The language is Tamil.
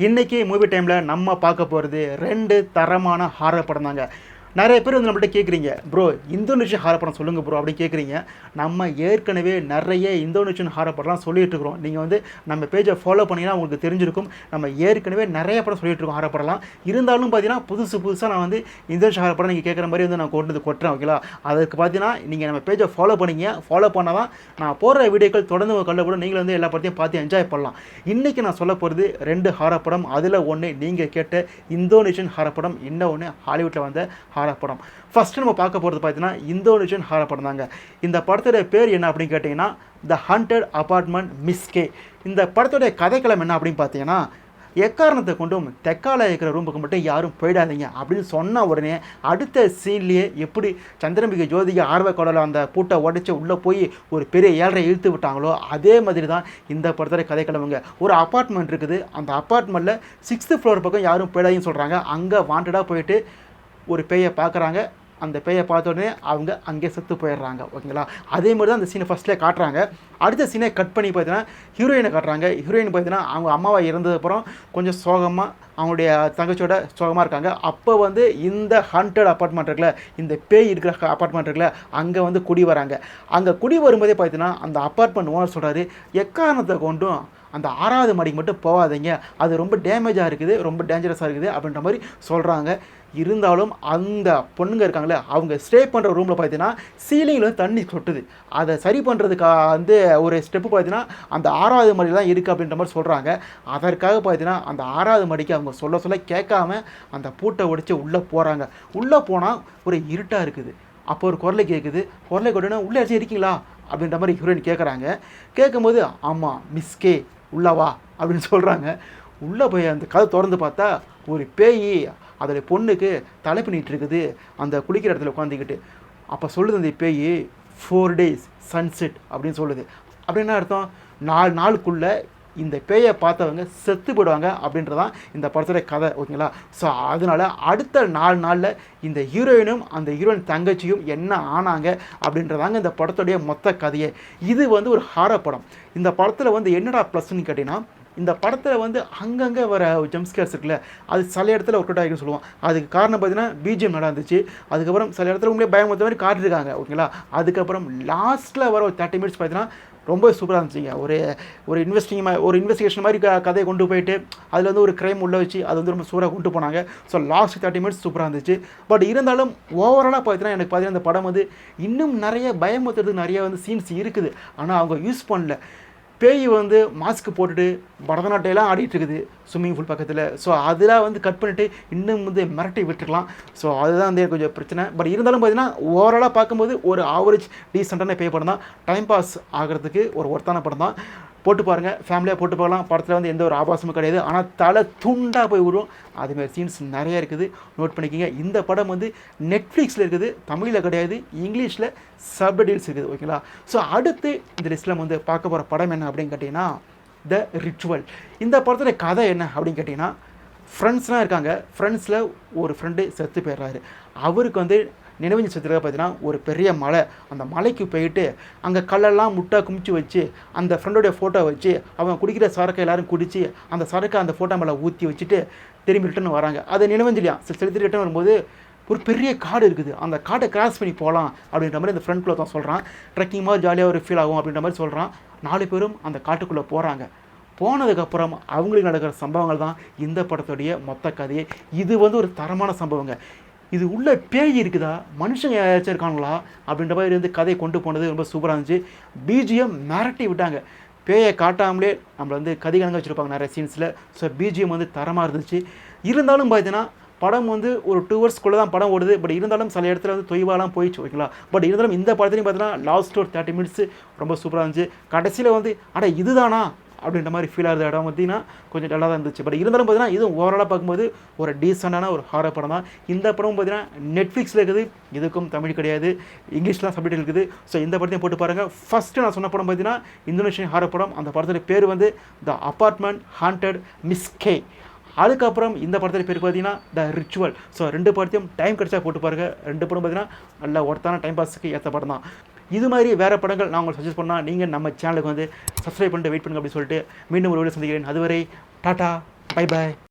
இன்றைக்கி மூவி டைமில் நம்ம பார்க்க போகிறது 2 தரமான ஹாரர் படம் தாங்க. நிறைய பேர் வந்து நம்மள்ட்ட கேட்குறீங்க, ப்ரோ இந்தோனேஷியன் ஹாரர் படம் சொல்லுங்கள் ப்ரோ அப்படின்னு கேட்குறீங்க. நம்ம ஏற்கனவே நிறைய இந்தோனேஷியன் ஹாரர் படம்லாம் சொல்லிகிட்டு இருக்கிறோம். நீங்கள் வந்து நம்ம பேஜை ஃபாலோ பண்ணிங்கன்னா உங்களுக்கு தெரிஞ்சிருக்கும். நம்ம ஏற்கனவே நிறைய படம் சொல்லிகிட்டு இருக்கோம் ஹாரர் படம்லாம். இருந்தாலும் பார்த்தீங்கன்னா புதுசாக நான் வந்து இந்தோனேஷியன் ஹாரர் படம் நீங்கள் கேட்குற மாதிரி வந்து நான் கொண்டு வந்து கொட்டுறேன். ஓகேங்களா? அதுக்கு பார்த்தீங்கன்னா நீங்கள் நம்ம பேஜை ஃபாலோ பண்ணிங்க. ஃபாலோ பண்ணால் தான் நான் போடுற வீடியோக்கள் தொடர்ந்து கல்ல கூட நீங்கள் வந்து எல்லா படத்தையும் பார்த்து என்ஜாய் பண்ணலாம். இன்றைக்கி நான் சொல்ல போகிறது 2 ஹாரர் படம். அதில் ஒன்று நீங்கள் கேட்ட இந்தோனேஷியன் ஹாரர் படம், இன்னொன்று ஹாலிவுட்டில் வந்த ஹாரர் படம். ஃபஸ்ட்டு நம்ம பார்க்க போகிறது பார்த்தீங்கன்னா இந்தோனேஷியன் ஹாரர் படம் தாங்க. இந்த படத்தோட பேர் என்ன அப்படின்னு கேட்டிங்கன்னா த ஹண்டட் அபார்ட்மெண்ட் மிஸ் கே. இந்த படத்தோடைய கதைக்களம் என்ன அப்படின்னு பார்த்தீங்கன்னா, எக்காரணத்தை கொண்டும் தெற்கால இருக்கிற ரூமுக்கு மட்டும் யாரும் போயிடாதீங்க அப்படின்னு சொன்ன உடனே அடுத்த சீன்லேயே எப்படி சந்திரம்பிகை ஜோதிகா ஆர்வக்கோடல அந்த பூட்டை உடைச்சி உள்ளே போய் ஒரு பெரிய ஏழரை இழுத்து விட்டாங்களோ அதே மாதிரி தான் இந்த படத்தோட கதைக்கிழமைங்க. ஒரு அப்பார்ட்மெண்ட் இருக்குது. அந்த அப்பார்ட்மெண்ட்டில் 6th ஃப்ளோர் பக்கம் யாரும் போயிடாதீங்கன்னு சொல்கிறாங்க. அங்கே வாண்டடாக போயிட்டு ஒரு பேயை பார்க்குறாங்க. அந்த பேயை பார்த்த உடனே அவங்க அங்கே செத்து போயிடுறாங்க. ஓகேங்களா? அதே மாதிரி தான் அந்த சீனை ஃபஸ்ட்லேயே காட்டுறாங்க. அடுத்த சீனை கட் பண்ணி பார்த்தீங்கன்னா ஹீரோயினை காட்டுறாங்க. ஹீரோயின் பார்த்தீங்கன்னா அவங்க அம்மாவை இறந்ததுக்கப்புறம் கொஞ்சம் சோகமாக அவங்களுடைய தங்கச்சியோட சோகமாக இருக்காங்க. அப்போ வந்து இந்த ஹண்டட் அப்பார்ட்மெண்ட் இருக்குல்ல, இந்த பேய் இருக்கிற அப்பார்ட்மெண்ட் இருக்குல்ல, அங்கே வந்து குடி வராங்க. அங்கே குடி வரும்போதே பார்த்தீங்கன்னா அந்த அப்பார்ட்மெண்ட் ஓனர் சொல்கிறாரு, எக்காரணத்தை கொண்டும் அந்த 6வது மாடிக்கு மட்டும் போகாதீங்க, அது ரொம்ப டேமேஜாக இருக்குது, ரொம்ப டேஞ்சரஸாக இருக்குது அப்படின்ற மாதிரி சொல்கிறாங்க. இருந்தாலும் அந்த பொண்ணுங்க இருக்காங்களே, அவங்க ஸ்டே பண்ணுற ரூமில் பார்த்தீங்கன்னா சீலிங்கில் வந்து தண்ணி சொட்டுது. அதை சரி பண்ணுறதுக்கு வந்து ஒரு ஸ்டெப்பு பார்த்தீங்கன்னா அந்த 6வது மாடி தான் இருக்குது அப்படின்ற மாதிரி சொல்கிறாங்க. அதற்காக பார்த்தீங்கன்னா அந்த 6வது மாடிக்கு அவங்க சொல்ல கேட்காம அந்த பூட்டை உடைச்சி உள்ளே போகிறாங்க. உள்ளே போனால் ஒரு இருட்டாக இருக்குது. அப்போ ஒரு குரலை கேட்குது. குரலை கேட்டோன்னா உள்ளே அடிச்சு இருக்கீங்களா அப்படின்ற மாதிரி ஹீரோயின் கேட்குறாங்க. கேட்கும்போது ஆமாம் மிஸ் கே உள்ளவா அப்படின்னு சொல்கிறாங்க. உள்ளே போய் அந்த கதை திறந்து பார்த்தா ஒரு பேய் அதோடைய பொண்ணுக்கு தலை பண்ணிகிட்டு இருக்குது அந்த குளிக்கிற இடத்துல உட்காந்துக்கிட்டு. அப்போ சொல்லுது அந்த பேய் 4 days சன்செட் அப்படின்னு சொல்லுது. அப்படின்னா அர்த்தம் 4 நாளுக்குள்ளே இந்த பேயை பார்த்தவங்க செத்து போயிடுவாங்க அப்படின்றதான் இந்த படத்தோட கதை. ஓகேங்களா? ஸோ அதனால் அடுத்த 4 நாளில் இந்த ஹீரோயினும் அந்த ஹீரோயின் தங்கச்சியும் என்ன ஆனாங்க அப்படின்றதாங்க இந்த படத்துடைய மொத்த கதையே. இது வந்து ஒரு ஹாரர் படம். இந்த படத்தில் வந்து என்னடா ப்ளஸ்ன்னு கேட்டிங்கன்னா, இந்த படத்தில் வந்து அங்கங்கே வர ஜம்ப்ஸ்கேர்ஸ் இருக்குல்ல, அது சில இடத்துல ஒர்க் அவுட் ஆகிருக்குன்னு சொல்லுவோம். அதுக்கு காரணம் பார்த்தீங்கன்னா பிஜிஎம் நல்லா இருந்துச்சு. அதுக்கப்புறம் சில இடத்துல உங்களே பயமுறுத்த மாதிரி காட்டிருக்காங்க. ஓகேங்களா? அதுக்கப்புறம் லாஸ்ட்டில் வர ஒரு 30 minutes பார்த்தீங்கன்னா ரொம்ப சூப்பராக இருந்துச்சுங்க. ஒரு இன்வெஸ்டிகேஷன் மாதிரி கதையை கொண்டு போயிட்டு அதில் வந்து ஒரு க்ரைம் உள்ள வச்சு அது வந்து ரொம்ப சூப்பராக கொண்டு போனாங்க. ஸோ லாஸ்ட் 30 minutes சூப்பராக இருந்துச்சு. பட் இருந்தாலும் ஓவராலாக பார்த்தீங்கன்னா எனக்கு பார்த்தீங்கன்னா இந்த படம் வந்து இன்னும் நிறைய பயமுறுத்துறதுக்கு நிறைய வந்து சீன்ஸ் இருக்குது. ஆனால் அவங்க யூஸ் பண்ணல. பேய் வந்து மாஸ்க் போட்டுட்டு பரதநாட்டியெல்லாம் ஆடிட்டு இருக்குது ஸ்விம்மிங் பூல் பக்கத்தில். ஸோ அதெல்லாம் வந்து கட் பண்ணிவிட்டு இன்னும் வந்து மிரட்டி விட்டுருக்கலாம். ஸோ அதுதான் வந்து கொஞ்சம் பிரச்சனை. பட் இருந்தாலும் பார்த்தீங்கன்னா ஓவராலாக பார்க்கும்போது ஒரு ஆவரேஜ் டீசெண்டான பேய் படம் தான். டைம் பாஸ் ஆகிறதுக்கு ஒரு ஒர்த்தான படம் தான். போட்டு பாருங்கள், ஃபேமிலியாக போட்டு போகலாம். படத்தில் வந்து எந்த ஒரு ஆபாசமும் கிடையாது. ஆனால் தலை துண்டாக போய் விடும். அதுமாதிரி சீன்ஸ் நிறையா இருக்குது, நோட் பண்ணிக்கிங்க. இந்த படம் வந்து நெட்ஃப்ளிக்ஸில் இருக்குது, தமிழில் கிடையாது, இங்கிலீஷில் சப்டைட்டில்ஸ் இருக்குது. ஓகேங்களா? ஸோ அடுத்து இந்த லிஸ்ட்டில் வந்து பார்க்க போகிற படம் என்ன அப்படின்னு கேட்டிங்கன்னா த ரிச்சுவல். இந்த படத்தோட கதை என்ன அப்படின்னு கேட்டிங்கன்னா, ஃப்ரெண்ட்ஸ்லாம் இருக்காங்க. ஃப்ரெண்ட்ஸில் ஒரு ஃப்ரெண்டு செத்து போயிடுறாரு. அவருக்கு வந்து நினைவு சத்திரத்தை பார்த்தீங்கன்னா ஒரு பெரிய மலை. அந்த மலைக்கு போயிட்டு அங்கே கல்லெல்லாம் முட்டை குமிச்சு வச்சு அந்த ஃப்ரெண்டோடைய ஃபோட்டோ வச்சு அவங்க குடிக்கிற சரக்கை எல்லோரும் குடித்து அந்த சரக்கை அந்த ஃபோட்டோ மேலே ஊற்றி வச்சுட்டு திரும்பி ரிட்டன் வராங்க. அதை நினைவஞ்சலியா செலுத்தி ரிட்டன் வரும்போது ஒரு பெரிய காடு இருக்குது. அந்த காடை கிராஸ் பண்ணி போகலாம் அப்படின்ற மாதிரி அந்த ஃப்ரெண்ட்குள்ளே தான் சொல்கிறான். ட்ரெக்கிங் மாதிரி ஜாலியாக ஒரு ஃபீல் ஆகும் அப்படின்ற மாதிரி சொல்கிறான். 4 பேரும் அந்த காட்டுக்குள்ளே போகிறாங்க. போனதுக்கப்புறம் அவங்களுக்கு நடக்கிற சம்பவங்கள் தான் இந்த படத்துடைய மொத்த கதையே. இது வந்து ஒரு தரமான சம்பவங்க. இது உள்ள பேய் இருக்குதா, மனுஷங்க யாராச்சும் இருக்காங்களா அப்படின்ற மாதிரி வந்து கதையை கொண்டு போனது ரொம்ப சூப்பராக இருந்துச்சு. பிஜிஎம் மிரட்டி விட்டாங்க. பேயை காட்டாமலே நம்மளை வந்து கதிகணங்க வச்சுருப்பாங்க நிறைய சீன்ஸில். ஸோ பிஜிஎம் வந்து தரமாக இருந்துச்சு. இருந்தாலும் பார்த்தீங்கன்னா படம் வந்து ஒரு 2 hours தான் படம் ஓடுது. பட் இருந்தாலும் சில இடத்துல வந்து தொய்வாலாம் போயிடுச்சு. ஓகேங்களா? பட் இருந்தாலும் இந்த படத்துலையும் பார்த்தீங்கன்னா லாஸ்ட் ஒரு 30 minutes ரொம்ப சூப்பராக இருந்துச்சு. கடைசியில் வந்து அட இதுதானா அப்படின்ற மாதிரி ஃபீல் ஆகிற இடம் பார்த்தீங்கன்னா கொஞ்சம் நல்லா தான் இருந்துச்சு. பட் இருந்தாலும் பார்த்தீங்கன்னா இதுவும் ஓவராலாக பார்க்கும்போது ஒரு டீசெண்டான ஒரு ஹாரர் படம் தான். இந்த படம் பார்த்தீங்கன்னா நெட்ஃப்ளிக்ஸில் இருக்குது. இதுக்கும் தமிழ் கிடையாது, இங்கிலீஷ்லாம் சப்டைட்டில் இருக்குது. ஸோ இந்த படத்தையும் போட்டு பாருங்கள். ஃபஸ்ட்டு நான் சொன்ன படம் பார்த்தீங்கன்னா இந்தோனேஷியன் ஹாரர் படம். அந்த படத்தோட பேர் வந்து the apartment haunted miss K. அதுக்கப்புறம் இந்த படத்தில் பேர் பார்த்தீங்கன்னா த ரிச்சுவல். ஸோ 2 படத்தையும் டைம் கிடச்சா போட்டு பாருங்கள். 2 படம் பார்த்தீங்கன்னா நல்ல ஒர்த்தான டைம் பாஸுக்கு ஏற்ற படம் தான். இது மாதிரி வேறு படங்கள் நான் உங்களுக்கு சஜஸ்ட் பண்ணால் நீங்கள் நம்ம சேனலுக்கு வந்து சப்ஸ்கிரைப் பண்ணிட்டு வெயிட் பண்ணுங்க அப்படின்னு சொல்லிட்டு மீண்டும் ஒரு வீடியோ சந்திக்கிறேன். அதுவரை டாட்டா. Bye bye.